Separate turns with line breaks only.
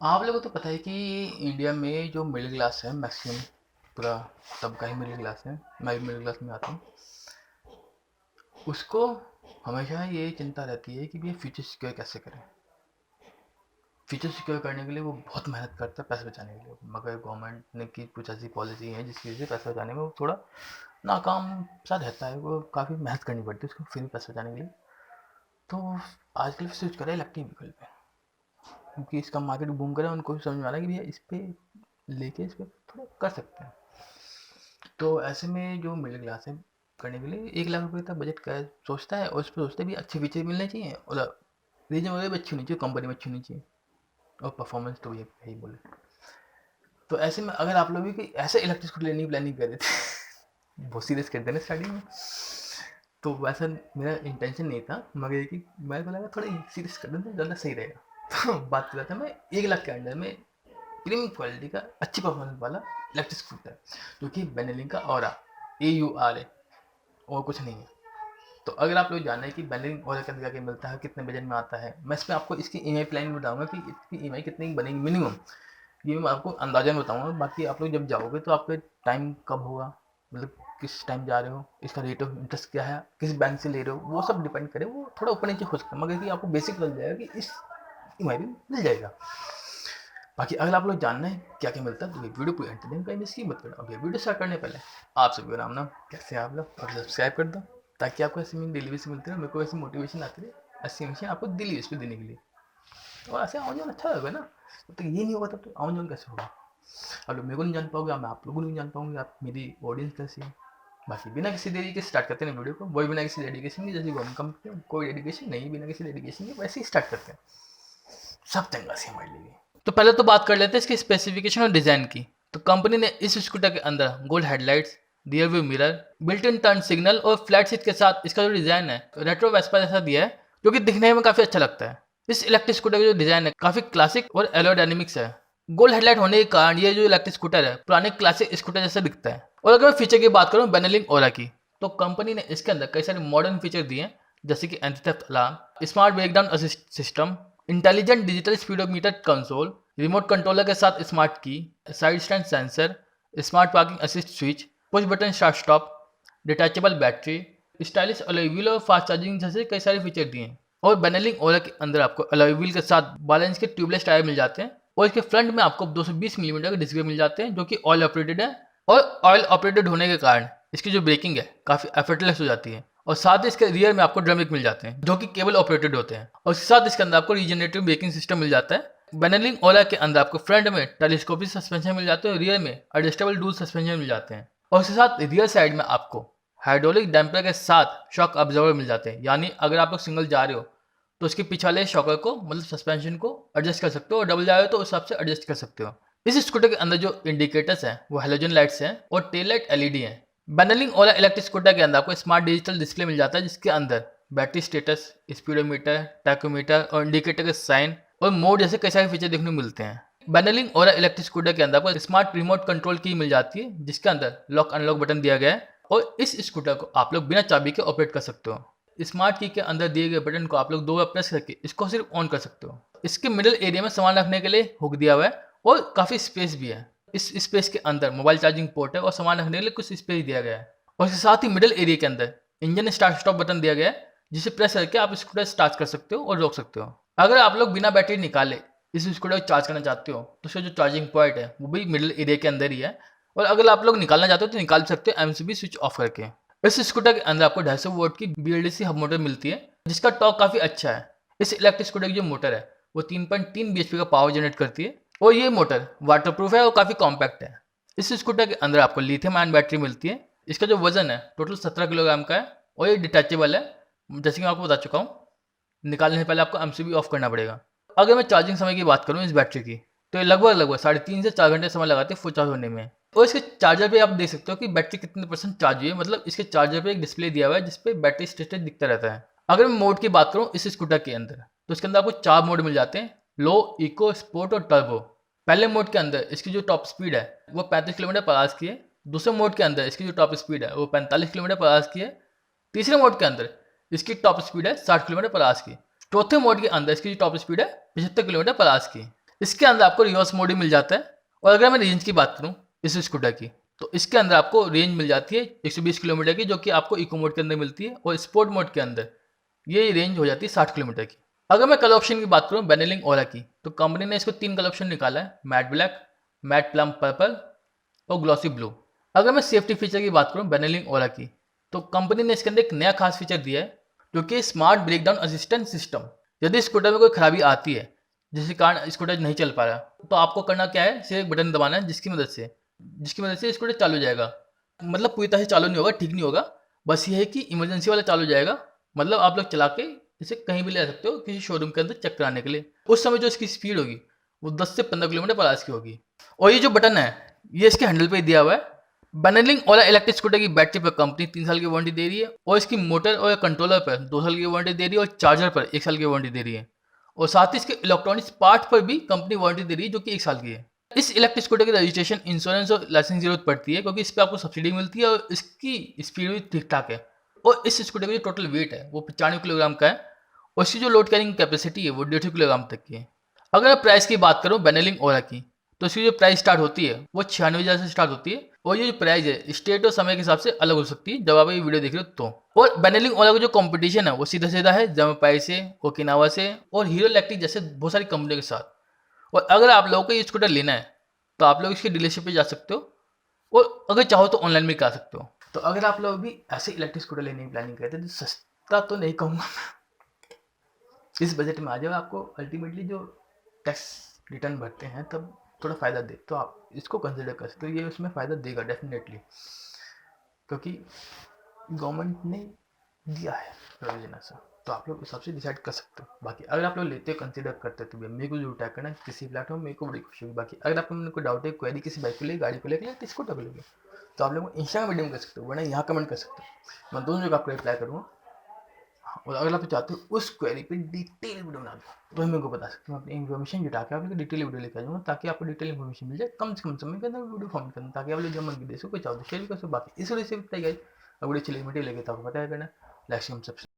आप लोगों को तो पता है कि इंडिया में जो मिडिल क्लास है मैक्सिमम पूरा तबका ही मिडिल क्लास है। मैं भी मिडिल क्लास में आता हूँ। उसको हमेशा ये चिंता रहती है कि भैया फ्यूचर सिक्योर कैसे करें। फ्यूचर सिक्योर करने के लिए वो बहुत मेहनत करता है पैसे बचाने के लिए, मगर गवर्नमेंट ने की कुछ ऐसी पॉलिसी है जिसकी वजह से पैसे बचाने में वो थोड़ा नाकाम सा रहता है। वो काफ़ी मेहनत करनी पड़ती है उसको फिर भी पैसे बचाने के लिए। तो आजकल स्विच करा है इलेक्ट्रिक व्हीकल पे, क्योंकि इसका मार्केट बूम करा है। उनको भी समझ में आ रहा है कि भैया इस पे लेके इस पे थोड़ा कर सकते हैं। तो ऐसे में जो मिडिल क्लास है करने के लिए 1 लाख रुपए तक बजट का सोचता है, और उस पर सोचते भी अच्छे फीचर मिलने चाहिए और रीजन वगैरह भी अच्छी होनी चाहिए, कंपनी में अच्छी होनी चाहिए, और परफॉर्मेंस तो ये है ही बोले। तो ऐसे में अगर आप लोग भी कोई ऐसे इलेक्ट्रिक स्कूटर लेने की प्लानिंग कर रहे थे बहुत सीरियस कर देना स्टार्टिंग में, तो वैसा मेरा इंटेंशन नहीं था, मगर ये कि मेरे को लगा थोड़ा सीरियस कर देते ज़्यादा सही रहेगा। तो बात कर रहा था मैं 1 लाख के अंडर में प्रीमियम क्वालिटी का अच्छी परफॉर्मेंस वाला इलेक्ट्रिक स्कूटर, जो कि बेनेलिंग का ऑरा AUR है, और कुछ नहीं है। तो अगर आप लोग जानना है कि बेनेलिंग ऑरा के अंदर क्या क्या मिलता है, कितने बजट में आता है, मैं इसमें आपको इसकी EMI प्लान बताऊंगा कि इसकी EMI कितनी बनेगी मिनिमम। ये मैं आपको अंदाजन बताऊंगा, बाकी आप लोग जब जाओगे तो आपका टाइम कब होगा, मतलब किस टाइम जा रहे हो, इसका रेट ऑफ इंटरेस्ट क्या है, किस बैंक से ले रहे हो, वो सब डिपेंड करे। वो थोड़ा ऊपर नीचे हो सकता है, मगर कि आपको बेसिक लग जाएगा कि इस EMI में मिल जाएगा। बाकी अगर आप लोग जानना है क्या क्या मिलता है तो ये वीडियो पूरी एंटरटेन कहीं मिस की मत करना। अब ये वीडियो स्टार्ट करने पहले आप सभी को राम नाम, कैसे हैं आप लोग, और सब्सक्राइब कर दो ताकि आपको ऐसी मेरी डेली बेस मिलती रहे, मेरे को ऐसी मोटिवेशन आती रहे ऐसी हमेशा आपको डेली बेस पे देने के लिए। और ऐसे आउन जान अच्छा होगा ना, तो ये नहीं होगा तब तो आउन जान कैसे होगा। आप लोग मेरे को नहीं जान पाओगे, मैं आप लोगों को नहीं जान पाऊंगी, आप मेरी ऑडियंस कैसी है। बाकी बिना किसी देरी के स्टार्ट करते हैं वीडियो को, वही बिना किसी डेडिकेशन की, जैसे गवर्नमेंट कंपनी कोई डेडिकेशन नहीं, बिना किसी डेडिकेशन के वैसे ही स्टार्ट करते हैं। सब चंगा सी हमारे लिए। तो पहले तो बात कर लेते हैं इसकी स्पेसिफिकेशन और डिजाइन की। तो कंपनी ने इस स्कूटर के अंदर gold headlights, rear view mirror, built in turn signal और फ्लैट सीट के साथ इसका जो डिजाइन है रेट्रो वेस्पा जैसा दिया है, जो कि दिखने में काफी अच्छा लगता है। इस इलेक्ट्रिक स्कूटर का जो डिजाइन है काफी क्लासिक और एरोडायनेमिक्स है। गोल्ड हेडलाइट होने के कारण ये जो इलेक्ट्रिक स्कूटर है पुराने क्लासिक स्कूटर जैसा दिखता है। और अगर मैं फीचर की बात करूँ बेनेलिंग ओरा की, तो कंपनी ने इसके अंदर कई सारे मॉडर्न फीचर दिए हैं, जैसे कि anti theft alarm, smart breakdown assist system, intelligent digital speedometer console, remote controller के साथ स्मार्ट की, side stand sensor, smart parking assist switch, push button start stop, detachable battery, stylish alloy wheel और fast charging जैसे कई सारे feature दिए हैं। और बेनेलिंग ओरा के अंदर आपको अलॉय व्हील के साथ 12 इंच के ट्यूबलेस टायर मिल जाते हैं, और इसके फ्रंट में आपको 220 मिलीमीटर के डिस्क ब्रेक मिल जाते हैं, जो कि ऑयल ऑपरेटेड है। और ऑयल ऑपरेटेड होने के कारण इसकी जो ब्रेकिंग है काफ़ी एफर्टलेस हो जाती है। और साथ ही इसके रियर में आपको ड्रम ब्रेक मिल जाते हैं, जो कि केबल ऑपरेटेड होते हैं, और इसके साथ इसके अंदर आपको रीजनरेटिव ब्रेकिंग सिस्टम मिल जाता है। बेनेलिंग ओला के अंदर आपको फ्रंट में टेलीस्कोपिक सस्पेंशन मिल जाते हैं और रियर में एडजस्टेबल डूल सस्पेंशन मिल जाते हैं। और इसके साथ रियर साइड में आपको हाइड्रोलिक डैम्पर के साथ शॉक ऑब्जर्वर मिल जाते हैं, यानी अगर आप लोग सिंगल जा रहे हो तो उसके पीछे वाले शॉकर को, मतलब सस्पेंशन को एडजस्ट कर सकते हो, और डबल जा रहे हो तो उस हिसाब से एडजस्ट कर सकते हो। इस स्कूटर के अंदर जो इंडिकेटर्स हैं वो हेलोजन लाइट्स हैं और टेल लाइट LED हैं। बेनेलिंग ओला इलेक्ट्रिक स्कूटर के अंदर आपको स्मार्ट डिजिटल डिस्प्ले मिल जाता है, जिसके अंदर बैटरी स्टेटस, स्पीडोमीटर, टैकोमीटर और इंडिकेटर के साइन और मोड जैसे कई सारे फीचर देखने को मिलते हैं। बेनेलिंग ओला इलेक्ट्रिक स्कूटर के अंदर आपको स्मार्ट रिमोट कंट्रोल की मिल जाती है, जिसके अंदर लॉक अनलॉक बटन दिया गया है, और इस स्कूटर को आप लोग बिना चाबी के ऑपरेट कर सकते हो। स्मार्ट की के अंदर दिए गए बटन को आप लोग 2 बार प्रेस करके इसको सिर्फ ऑन कर सकते हो। इसके मिडिल एरिया में सामान रखने के लिए हुक दिया हुआ है, और काफ़ी स्पेस भी है। इस स्पेस के अंदर मोबाइल चार्जिंग पोर्ट है और सामान रखने के लिए कुछ स्पेस दिया गया है। और इसके साथ ही मिडिल एरिया के अंदर इंजन स्टार्ट स्टॉप बटन दिया गया है, जिसे प्रेस करके आप स्कूटर स्टार्ट कर सकते हो और रोक सकते हो। अगर आप लोग बिना बैटरी निकाले इस स्कूटर को चार्ज करना चाहते हो तो उसका जो चार्जिंग पॉइंट है वो भी मिडिल एरिया के अंदर ही है, और अगर आप लोग निकालना चाहते हो तो निकाल सकते हो MCB स्विच ऑफ करके। इस स्कूटर के अंदर आपको 250 वोल्ट की BLDC हब मोटर मिलती है, जिसका टॉर्क काफ़ी अच्छा है। इस इलेक्ट्रिक स्कूटर की जो मोटर है वो 3.3 bhp का पावर जनरेट करती है, और ये मोटर वाटरप्रूफ है और काफ़ी कॉम्पैक्ट है। इस स्कूटर के अंदर आपको लिथियम आयन बैटरी मिलती है। इसका जो वजन है टोटल 17 किलोग्राम का है, और ये डिटैचेबल है, जैसे कि मैं आपको बता चुका हूँ। निकालने से पहले आपको MCB ऑफ करना पड़ेगा। अगर मैं चार्जिंग समय की बात करूँ इस बैटरी की, तो ये लगभग 3.5 से 4 घंटे समय लगाती है फुल चार्ज होने में। और इसके चार्जर पे आप देख सकते हो कि बैटरी कितने % चार्ज हुई है, मतलब इसके चार्जर पे एक डिस्प्ले दिया हुआ है जिसपे बैटरी स्टेटस दिखता रहता है। अगर मैं मोड की बात करूँ इस स्कूटर के अंदर, तो इसके अंदर आपको 4 मोड मिल जाते हैं: लो, इको, स्पोर्ट और टर्बो। पहले मोड के अंदर इसकी जो टॉप स्पीड है वो 35 किलोमीटर पर आवर्स की है। दूसरे मोड के अंदर इसकी जो टॉप स्पीड है वो 45 किलोमीटर पर आवर्स की है। तीसरे मोड के अंदर इसकी टॉप स्पीड है 60 किलोमीटर पर आवर्स की। चौथे मोड के अंदर इसकी जो टॉप स्पीड है 75 किलोमीटर पर आवर्स की। इसके अंदर आपको रिवर्स मोड ही मिल जाता है। और अगर मैं रेंज की बात करूँ इस स्कूटर की, तो इसके अंदर आपको रेंज मिल जाती है 120 किलोमीटर की, जो कि आपको इको मोड के अंदर मिलती है, और स्पोर्ट मोड के अंदर ये रेंज हो जाती है 60 किलोमीटर की। अगर मैं कलर ऑप्शन की बात करूँ बेनेलिंग ओरा की, तो कंपनी ने इसको 3 कलर ऑप्शन निकाला है, matte black, matte plum purple और ग्लॉसी ब्लू। अगर मैं सेफ्टी फीचर की बात करूँ बेनेलिंग ओरा की, तो कंपनी ने इसके अंदर एक नया खास फीचर दिया है, जो कि स्मार्ट ब्रेकडाउन असिस्टेंट सिस्टम। यदि स्कूटर में कोई खराबी आती है जिसके कारण स्कूटर नहीं चल पा रहा, तो आपको करना क्या है, सिर्फ एक बटन दबाना है जिसकी मदद से स्कूटर चालू हो जाएगा। मतलब पूरी तरह से चालू नहीं होगा, ठीक नहीं होगा, बस ये है कि इमरजेंसी वाला चालू हो जाएगा। मतलब आप लोग चला के इसे कहीं भी ले जा सकते हो किसी शोरूम के अंदर चेक कराने के लिए। उस समय जो इसकी स्पीड होगी वो 10 से 15 किलोमीटर पर आवर की होगी। और ये जो बटन है ये इसके हैंडल पे दिया हुआ है। बेनेलिंग ओला इलेक्ट्रिक स्कूटर की बैटरी पर कंपनी 3 साल की वारंटी दे रही है, और इसकी मोटर और कंट्रोलर पर 2 साल की वारंटी दे रही है, और चार्जर पर 1 साल की वारंटी दे रही है। और साथ ही इसके इलेक्ट्रॉनिक्स पार्ट पर भी कंपनी वारंटी दे रही है, जो कि 1 साल की है। इस इलेक्ट्रिक स्कूटर की रजिस्ट्रेशन, इंश्योरेंस और लाइसेंस की जरूरत पड़ती है, क्योंकि इस पर आपको सब्सिडी मिलती है और इसकी स्पीड भी ठीक ठाक है। और इस स्कूटर का जो टोटल वेट है वो 95 किलोग्राम का है, और इसकी जो लोड कैरिंग कैपेसिटी है वो 150 किलोग्राम तक की है। अगर मैं प्राइस की बात करूँ बेनेलिंग ओरा की, तो इसकी जो प्राइस स्टार्ट होती है वो 96,000 से स्टार्ट होती है, और ये जो प्राइस है स्टेट और समय के हिसाब से अलग हो सकती है जब आप ये वीडियो देख रहे हो तो। और बेनेलिंग ओला का जो कंपटीशन है वो सीधा सीधा है जमापाई से, ओकिनावा से और हीरो इलेक्ट्रिक जैसे बहुत सारी कंपनियों के साथ। और अगर आप लोगों को ये स्कूटर लेना है तो आप लोग इसकी डीलरशिप पे जा सकते हो, और अगर चाहो तो ऑनलाइन भी करा सकते हो। तो अगर आप लोग भी ऐसे इलेक्ट्रिक स्कूटर लेने की प्लानिंग करते हैं तो सस्ता तो नहीं कहूँगा, इस बजट में आ जाओ। आपको अल्टीमेटली जो टैक्स रिटर्न भरते हैं तब थोड़ा फ़ायदा दे, तो आप इसको कंसिडर कर सकते हो। ये उसमें फ़ायदा देगा डेफिनेटली, क्योंकि गवर्नमेंट ने दिया है प्रोविजन ऐसा, तो आप लोग उस हिसाब से डिसाइड कर सकते हो। बाकी अगर आप लोग लेते हो, कंसिडर करते हो, तो भैया मेरे को जरूर टैग करना किसी प्लेटफॉर्म, मेरे को बड़ी खुशी होगी। बाकी अगर आपको मेरे को डाउट है, क्वेरी किसी बाइक को ले, गाड़ी को लेकर, तो स्कूटर को लेकर, तो आप लोग इंस्टाग्राम मीडियम कर सकते हो, वरना यहाँ कमेंट कर सकते हो। मैं दोनों जगह आपको रिप्लाई करूँगा। और अगर आप चाहते हो उस क्वेरी पे डिटेल वीडियो बना दो, तो मेरे को बता सकते हो। मैं अपनी इन्फॉर्मेशन जुटा के आप लोग डिटेल वीडियो लेकर जाऊँगा, ताकि आपको डिटेल इन्फॉर्मेशन मिल जाए कम से कम समय के अंदर वीडियो फॉर्म करना, ताकि आप लोग जब मन की दे सको, कोई चाहो तो शेयर भी कर सको। बाकी इस वीडियो से भी तैयारी, अब वीडियो चलिए वीडियो लेके तो आपको पता है करना, लाइक सब्सक्राइब।